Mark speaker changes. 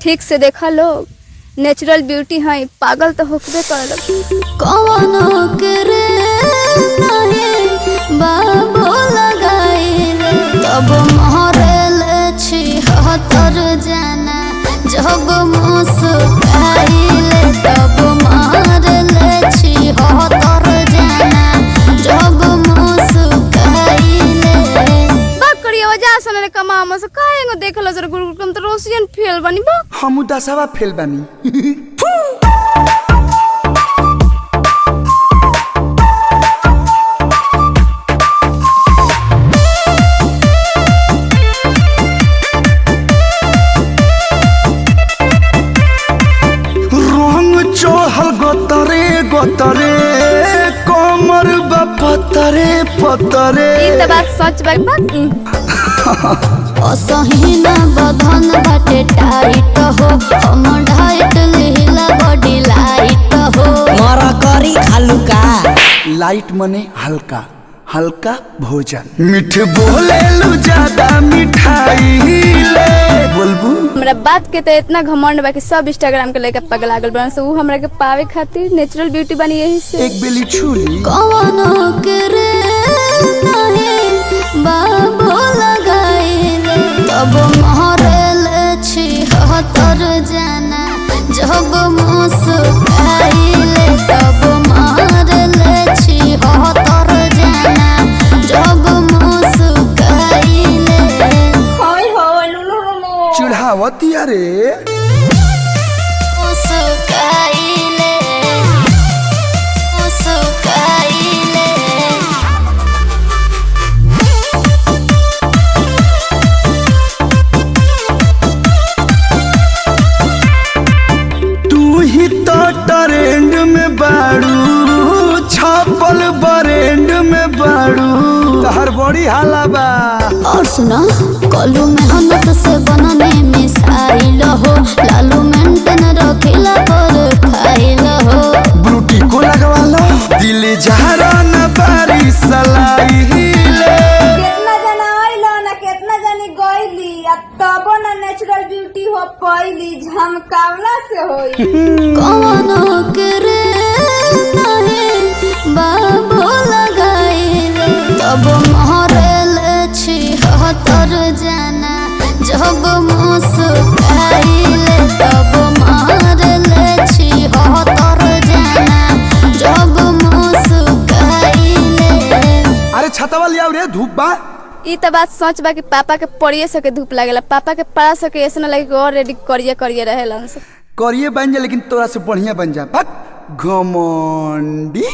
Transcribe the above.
Speaker 1: ठीक से देखा लोग, नेचुरल ब्यूटी है, पागल तो होकबे करल।
Speaker 2: कवनो करे नहीं बाबू लगाइले तब महरेले छी हतर जाना जब मुस्काइले तब महरेले छी हतर जाना जब मुस्काइले।
Speaker 1: बात करिए वजह से कमा से काहेंगो देखलो जरा गुरुकुल तो रोशियन फेल बनी बा।
Speaker 3: हमू दसवा फेल बानी। गोतरे कमर बा पतरे पतरे।
Speaker 1: ई त बात सच बा।
Speaker 2: असहीना बधन बाटे टाइट हो हम ढाइट लीला बॉडी लाइट हो।
Speaker 4: मरा करी खालू का
Speaker 3: लाइट मने हल्का हल्का भोजन। मीठ बोले लू ज्यादा मिठाई ले बोलबू।
Speaker 1: हमरा बात के तो इतना घमंड बा कि सब इंस्टाग्राम के लेके पगला गल बन से ऊ हमरा के पावे खातिर नेचुरल ब्यूटी बनी यही से।
Speaker 3: एक बेली छुली
Speaker 2: कवनो करे नहीं बाबू लगाइले तब महरेले छी हतर जाना जब मुस्काइले तब महरेले छी हतर जाना जब मुस्काइले।
Speaker 1: हाय हाय लुलु लो
Speaker 3: चिढ़ावती अरे
Speaker 2: मुस्काइले मुस्काइले।
Speaker 3: तू ही तो ट्रेंड में बाड़ू छापल बरेंड में बाड़ू तहर बड़ी हाला बा।
Speaker 2: और सुना कलू मेहनत से बनने मिसाइल हो लालू मेंटेन रखिला पर खाइल हो।
Speaker 3: ब्रूटी को लगवा लो दिल जहरा न बारी सलाई ले।
Speaker 5: कितना जना आइलो ना कितना जनी गइली अब तबो ना नेचुरल ब्यूटी हो पइली झमकावला से होई।
Speaker 2: कवनो करे नहीं बाबू लगाइले तब महरेले छी हतर जाना जब मुस्काइले तब महरेले छी हतर जाना जब मुस्काइले।
Speaker 3: अरे छतवा लिया रे धूप बा।
Speaker 1: ई त बात सच बा कि पापा के पड़िए सके धूप लागेला, पापा के पड़ा सके ऐसे ना लगे कि और रेडी करिए करिए रहेलन से।
Speaker 3: करिए बन जा लेकिन तोरा से बढ़िया बन जा। घमंडी।